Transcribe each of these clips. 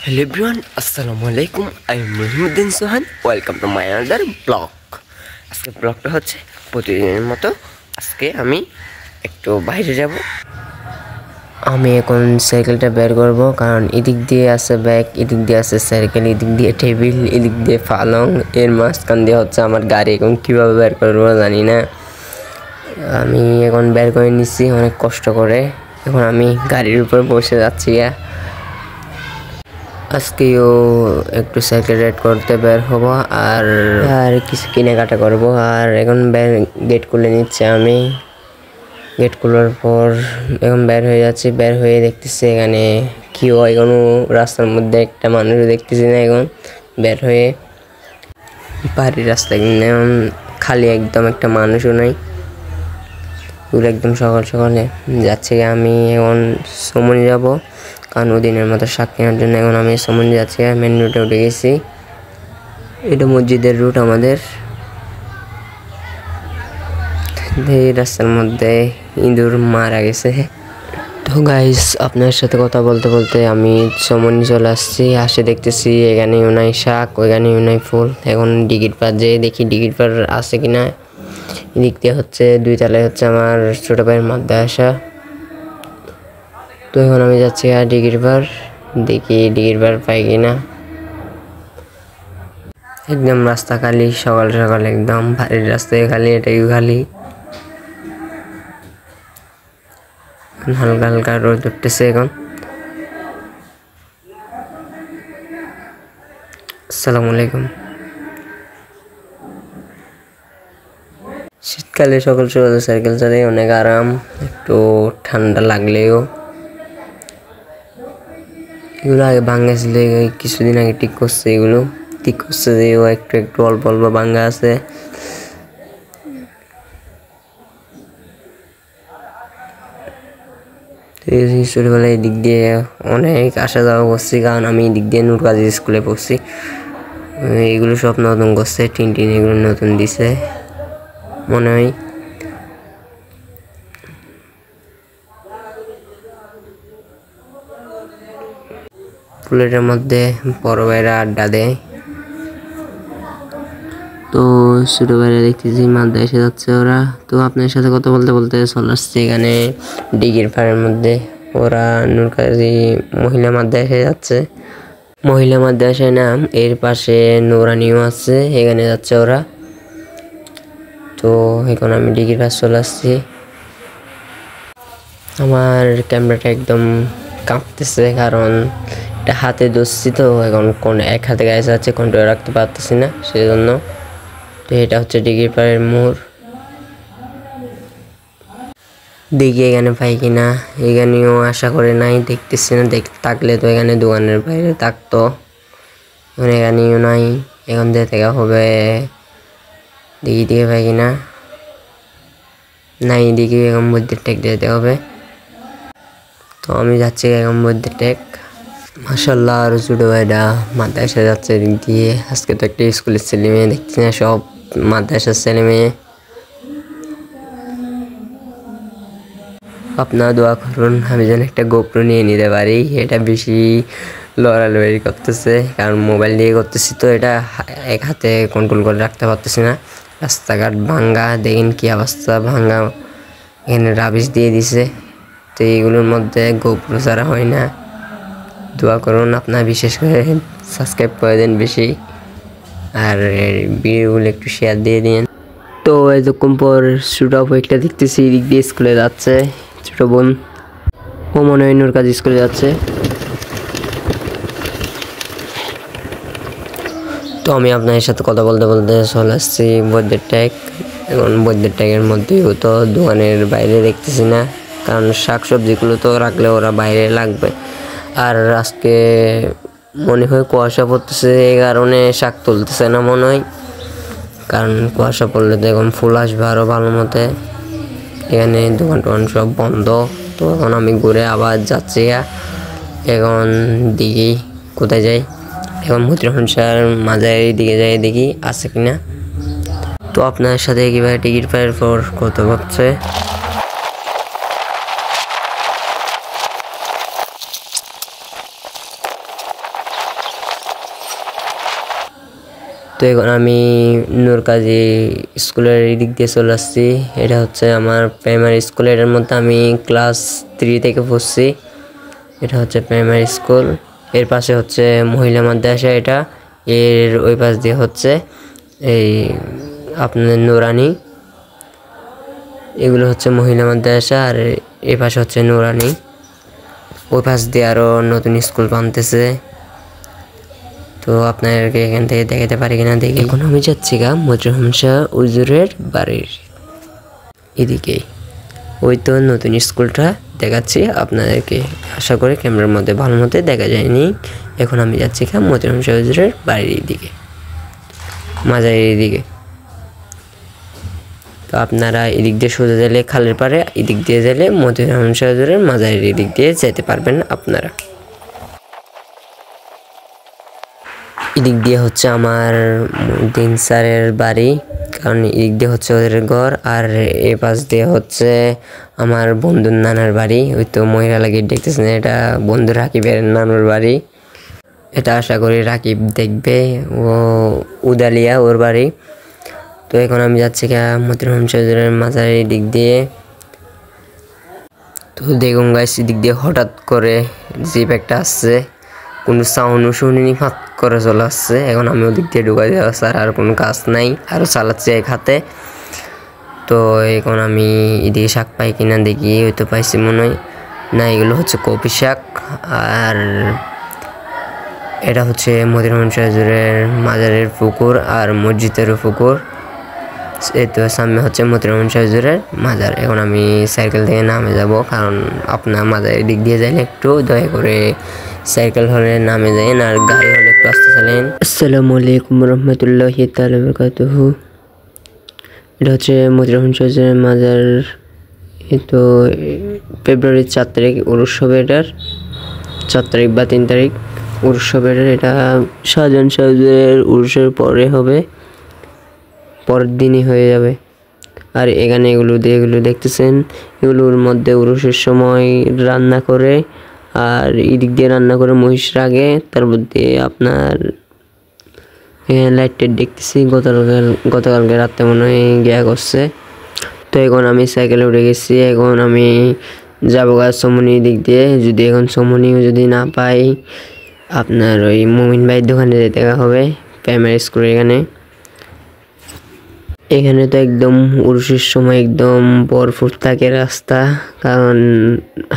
Hello everyone, আসসালামু আলাইকুম। আমি মুহিউদ্দিন সোহান। Welcome to my another blog. আজকে ব্লগটা হচ্ছে প্রতিদিনের মতো। আজকে আমি একটু বাইরে যাব। আমি এখন সাইকেলটা বের করব, কারণ এদিক দিয়ে আছে ব্যাগ, এদিক দিয়ে আছে সাইকেল, এদিক দিয়ে টেবিল, এদিক দিয়ে পালং, এর মাঝখান দিয়ে হচ্ছে আমার গাড়ি। এখন কীভাবে বের করবো জানি না। আমি এখন বের করে নিচ্ছি অনেক কষ্ট করে। এখন আমি গাড়ির উপর বসে যাচ্ছি। আজকেও একটু সাইকেল রাইড করতে বের হব, আর কিছু কেনাকাটা করব। আর এখন গেট খুলে নিচ্ছে। আমি গেট খোলার পর এখন বের হয়ে যাচ্ছি। বের হয়ে দেখতেছি এখানে কেউ এখনো রাস্তার মধ্যে একটা মানুষ দেখতেছি না। এখন বের হয়ে বাড়ির রাস্তা এখন খালি, একদম একটা মানুষও নাই। পুরো একদম সকাল সকালে যাচ্ছে। আমি এখন সময় যাব, কারণ ওদিনের মতো শাক কেনার জন্য এখন আমি সময় যাচ্ছি। মেন রুটে উঠে গেছি। এটা মসজিদের রুট আমাদের। এই রাস্তার মধ্যে ইঁদুর মারা গেছে। তো গাইস, আপনার সাথে কথা বলতে বলতে আমি সময় চলে আসছি। আসে দেখতেছি এখানে নাই শাক, ওইখানে নাই ফুল। এখন ডিগির পার যেয়ে দেখি ডিগির পার আছে কিনা। এদিক দিয়ে হচ্ছে 2 তলায় হচ্ছে আমার ছোটো ভাইয়ের মাদ্রাসা। তো এখন আমি যাচ্ছি আর ডিগির পার, দেখি ডিগির পার পাই কিনা। একদম রাস্তা খালি, সকাল সকাল একদম ভারী রাস্তায় খালি, এটাই খালি। হালকা হালকা রোদ উঠতেছে এখন। আসসালামু আলাইকুম। শীতকালে সকাল সকাল সাইকেল চালাই অনেক আরাম, একটু ঠান্ডা লাগলেও। এগুলো আগে ভাঙ্গা ছিল, কিছুদিন আগে ঠিক করছে। এগুলো ঠিক করছে যে ও একটু একটু অল্প অল্প ভাঙ্গা আছে। ছোটবেলায় এই দিক দিয়ে অনেক আসা যাওয়া করছি, কারণ আমি এই দিক দিয়ে নুরকাজি স্কুলে পড়ছি। এগুলো সব নতুন করছে, টিন এগুলো নতুন দিছে মনে হয়। প্লেটের মধ্যে বড় ভাইরা আড্ডা দেয়। তো ছোটো ভাইরা দেখতেছি মাদ্রাসায় এসে যাচ্ছে ওরা। তো আপনার সাথে কথা বলতে বলতে চলে আসছে এখানে ডিগির পাড়ের মধ্যে। ওরা নুরকাজি মহিলা মাদ্রাসায় যাচ্ছে। মহিলা মাদ্রাসায় নাম, এর পাশে নুরানিও আছে, এখানে যাচ্ছে ওরা। তো এখন আমি ডিগির পাশ চলে আসছি। আমার ক্যামেরাটা একদম কাঁপতেছে, কারণ এটা হাতে ধরছি। তো এখন এক হাতে গায়ে যাচ্ছে, কন্ট্রোল রাখতে পারতেছি না, সেই জন্য। তো এটা হচ্ছে ডিগির পাড়ের মোড়। দেখি এখানে পাই কিনা। এখানেও আশা করে নাই, দেখতেছি না। থাকলে তো এখানে দোকানের বাইরে থাকতো। এখন এখানেও নাই। এখন দিয়ে থেকে হবে, দেখি দিকে পাই কিনা। নাই, দেখি এখন মধ্যের টেক যেতে হবে। তো আমি যাচ্ছি এখন মধ্যে টেক। মাশাল্লাহ, আর ছোটো ভাইটা মাদ্রাসা যাচ্ছে এদিক দিয়ে। আজকে তো একটা স্কুলের ছেলে মেয়ে দেখছি না, সব মাদ্রাসার ছেলে মেয়ে। আপনারা দোয়া করুন আমি যেন একটা গোপ্রো নিয়ে নিতে পারি। এটা বেশি লড়ালড়ি করতেছে, কারণ মোবাইল দিয়ে করতেছি। তো এটা এক হাতে কন্ট্রোল করে রাখতে পারতেছি না। রাস্তাঘাট ভাঙ্গা, দেখেন কি অবস্থা ভাঙ্গা। এখানে রাবিশ দিয়ে দিছে। তো এইগুলোর মধ্যে গোপ্রো ছাড়া হয় না। দোয়া করুন আপনারা, বিশেষ করে সাবস্ক্রাইব করে দেন বেশি, আর ভিডিওগুলো একটু শেয়ার দিয়ে দিন। তো এতক্ষণ পর ছোটো একটা দেখতেছি এদিক দিয়ে স্কুলে যাচ্ছে। ছোটো বোন, ও মনে হয় নুরকাজি স্কুলে যাচ্ছে। তো আমি আপনার সাথে কথা বলতে বলতে চলে আসছি বৈদ্যের ট্যাগ। এখন বৈদ্যের ট্যাগের মধ্যেও তো দোকানের বাইরে দেখতেছি না, কারণ শাকসবজিগুলো তো রাখলে ওরা বাইরে লাগবে। আর আজকে মনে হয় কুয়াশা পড়তেছে, এই কারণে শাক তুলতেছে না মনে হয়। কারণ কুয়াশা পড়লে তো এখন ফুল আসবে আরও ভালো মতে। এখানে দোকান টোকান সব বন্ধ। তো এখন আমি ঘুরে আবার যাচ্ছি। এখন দেখি কোথায় যাই। এখন মতিরহমান স্যার মাঝার দিকে যাই, দেখি আছে কিনা। তো আপনার সাথে কীভাবে টিকিট পাওয়ার পর কথা হচ্ছে। তো এখন আমি নূর কাজী স্কুলের দিক দিয়ে চলে আসছি। এটা হচ্ছে আমার প্রাইমারি স্কুল। এটার মধ্যে আমি ক্লাস 3 থেকে পড়ছি। এটা হচ্ছে প্রাইমারি স্কুল। এর পাশে হচ্ছে মহিলা মাদ্রাসা। এটা এর ওই পাশ দিয়ে হচ্ছে এই আপনার নুরানি। এগুলো হচ্ছে মহিলা মাদ্রাসা আর এই পাশে হচ্ছে নুরানি। ওই পাশ দিয়ে আরও নতুন স্কুল বানতেছে। তো আপনাদেরকে এখান থেকে দেখাতে পারি কিনা দেখি। এখন আমি যাচ্ছি মজরুম শাহ হুজুরের বাড়ির এদিকে। ওই তো নতুন স্কুলটা দেখাচ্ছি আপনাদেরকে। আশা করি ক্যামেরার মধ্যে ভালো মতো দেখা যায়নি। এখন আমি যাচ্ছি মজরুম শাহ হুজুরের বাড়ির দিকে, মাজারের দিকে। তো আপনারা এদিক দিয়ে সোজা গেলে খালের পাড়ে, এদিক দিয়ে গেলে মজরুম শাহ হুজুরের মাজারের এদিক দিয়ে যেতে পারবেন আপনারা। এদিক দিয়ে হচ্ছে আমার দিন স্যারের বাড়ি, কারণ এদিক দিয়ে হচ্ছে ওদের ঘর। আর এ পাশ দিয়ে হচ্ছে আমার বন্ধুর নানার বাড়ি। ওই তো মহিলা গেট দেখতেছেন, এটা বন্ধু রাকিবের নানুর বাড়ি। এটা আশা করি রাকিব দেখবে, ও উদালিয়া ওর বাড়ি। তো এখন আমি যাচ্ছি মজরুম শাহ হুজুরের মাজারের দিক দিয়ে। তো দেখুন গাইস, এদিক দিয়ে হঠাৎ করে জিপ একটা আসছে, কোনো সাউন্ডও শুনিনি, ফাঁক করে চলে আসছে। এখন আমি ওদিক দিয়ে ঢুকাই দেওয়া স্যার, আর কোনো কাজ নাই, আরও চালাচ্ছি এক হাতে। তো এখন আমি এদিকে শাক পাই কিনা দেখি। হয়তো পাইছি মনে হয়, না এগুলো হচ্ছে কপি শাক। আর এটা হচ্ছে মজরুম শাহ হুজুরের মাজারের পুকুর আর মসজিদেরও পুকুর। এই তো সামনে হচ্ছে মজরুম শাহ হুজুরের মাজার। এখন আমি সাইকেল থেকে নামে যাব, কারণ আপনার মাজারের দিক দিয়ে যাইলে একটু দয়া করে সাইকেল হলে নামে যাইন, আর গাড়ি হলে একটু আসতে চালেন। আসসালামু আলাইকুম রহমতুল্লাহি তাআলা বারাকাতুহু। এটা হচ্ছে মজরুম শাহ হুজুরের মাজার। এই তো ফেব্রুয়ারি 4 তারিখ উরুস হবে এটার, 4 তারিখ বা 3 তারিখ উরুস হবে এটার। এটা শাহজাহান শাহ হুজুরের উরুসের পরে হবে, পরের দিনই হয়ে যাবে। আর এখানে এগুলো দেখতেছেন, এগুলোর মধ্যে উরুসের সময় রান্না করে, আর এদিক দিয়ে রান্না করে মহিষ রাগে। তার মধ্যে আপনার লাইট দেখতেছি, গতকালকে রাতে মনে হয় গিয়া করছে। তো এখন আমি সাইকেলে উঠে গেছি। এখন আমি যাবো সমনি দিক দিয়ে। যদি এখন সমনিও যদি না পাই, আপনার ওই মুমিন ভাইয়ের দোকানে যেতে হবে, প্রাইমারি স্কুলের এখানে তো একদম উরুসের সময় একদম ভরপুর থাকে রাস্তা, কারণ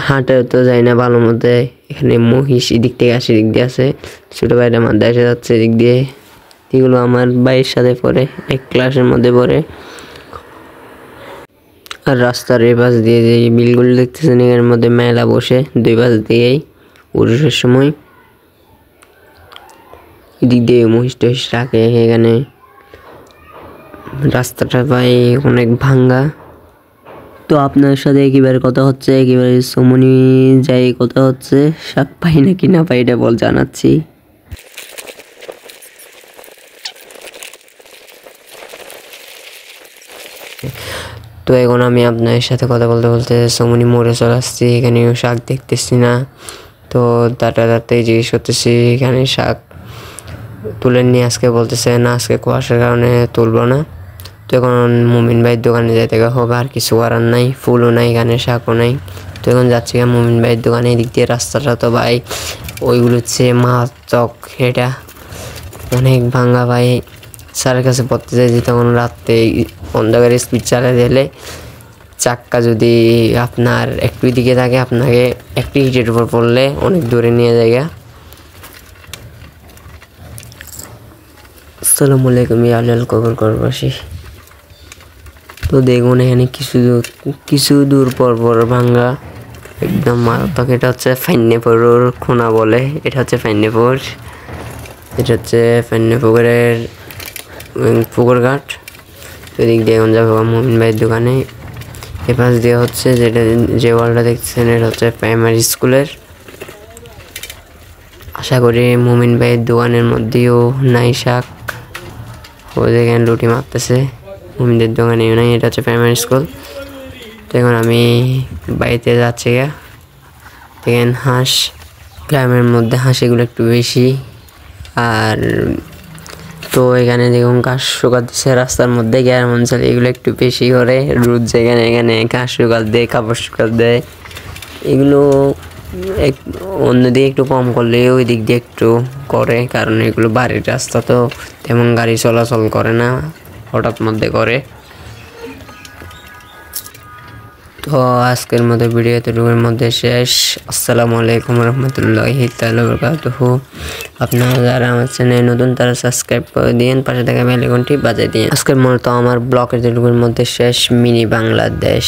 হাঁটে তো যায় না ভালো মতে। এখানে মহিষ এদিক থেকে আসে, এদিক দিয়ে আসে। ছোটো ভাইটা মাদ্রাসা যাচ্ছে এদিক দিয়ে। এগুলো আমার ভাইয়ের সাথে পড়ে, এক ক্লাসের মধ্যে পড়ে। আর রাস্তার এই পাশ দিয়ে যে বিলগুলো দেখতেছেন, এর মধ্যে মেলা বসে দুই পাশ দিয়েই উরুসের সময়। এদিক দিয়ে মহিষ টহিষ রাখে এখানে। রাস্তাটা ভাই অনেক ভাঙ্গা। তো আপনার সাথে একেবারে কথা হচ্ছে, একেবারে সমনি যাই কথা হচ্ছে। শাক পাই নাকি না পাই এটা জানাচ্ছি। তো এখন আমি আপনার সাথে কথা বলতে বলতে সমনি মোড়ে চলে আসছি। এখানেও শাক দেখতেছি না। তো দাঁড়াতে জিজ্ঞেস করতেছি, এখানে শাক তুলেননি আজকে? বলতেছে না, আজকে কুয়াশার কারণে তুলবো না। তো এখন মুমিন ভাইয়ের দোকানে যেতে হবে, আর কিছু করার নাই। ফুলও নাই এখানে, শাকও নাই। তো এখন যাচ্ছি মুমিন ভাইয়ের দোকানে। এদিক দিয়ে রাস্তাটা তো ভাই ওইগুলো হচ্ছে মারাত্মক, এটা অনেক ভাঙ্গা ভাই। স্যারের কাছে পড়তে চাইছি, তখন রাত্রে অন্ধকারে স্পিড চালিয়ে দিলে চাক্কা যদি আপনার একটু দিকে থাকে, আপনাকে একটু হিটের উপর পড়লে অনেক দূরে নিয়ে যায়। আসসালামু আলাইকুম আলাল কবর করবাসী। তো দেখুন এখানে কিছু দূর পর ভাঙ্গা একদম মারাত্মক। এটা হচ্ছে ফাইন্নেপুরের খোনা বলে, এটা হচ্ছে ফাইন্নেপুর। এটা হচ্ছে ফাইন্নেপুরের পুকুর ঘাট। তো এদিক দিয়ে এখন যাবো মুমিন ভাইয়ের দোকানে। এ পাশ দিয়ে হচ্ছে যে ওয়ালটা দেখছেন, এটা হচ্ছে প্রাইমারি স্কুলের। আশা করি মুমিন ভাইয়ের দোকানের মধ্যেও নাই শাক। ও যেখানে রুটি মারতেছে, মুমিনদের দোকানেও নাই। এটা হচ্ছে প্রাইমারি স্কুল। তো এখন আমি বাড়িতে যাচ্ছি দেখেন হাঁস, গ্রামের মধ্যে হাঁসিগুলো একটু বেশি। আর তো এখানে দেখুন ঘাস শুকাতেছে রাস্তার মধ্যে, গ্রাম অঞ্চলে এগুলো একটু বেশি করে, রোদ যেখানে এখানে ঘাস শুকাত দেয়, কাপড় শুকাত দেয়। এগুলো অন্যদিকে একটু কম করলে ওই দিক দিয়ে একটু করে, কারণ এগুলো বাড়ির রাস্তা তো তেমন গাড়ি চলাচল করে না, হঠাৎ মধ্যে করে। তো আজকের মতো ভিডিও এতটুকুর মধ্যে শেষ। আসসালামু আলাইকুম রহমতুল্লাহি তাআলা বারাকাতুহু। আপনারা যারা আমার চ্যানেলে নতুন তারা সাবস্ক্রাইব করে দিন, পাশে থাকা বেল আইকনটি বাজিয়ে দিন। আজকের মতো আমার ব্লগের এতটুকুর মধ্যে শেষ। মিনি বাংলাদেশ।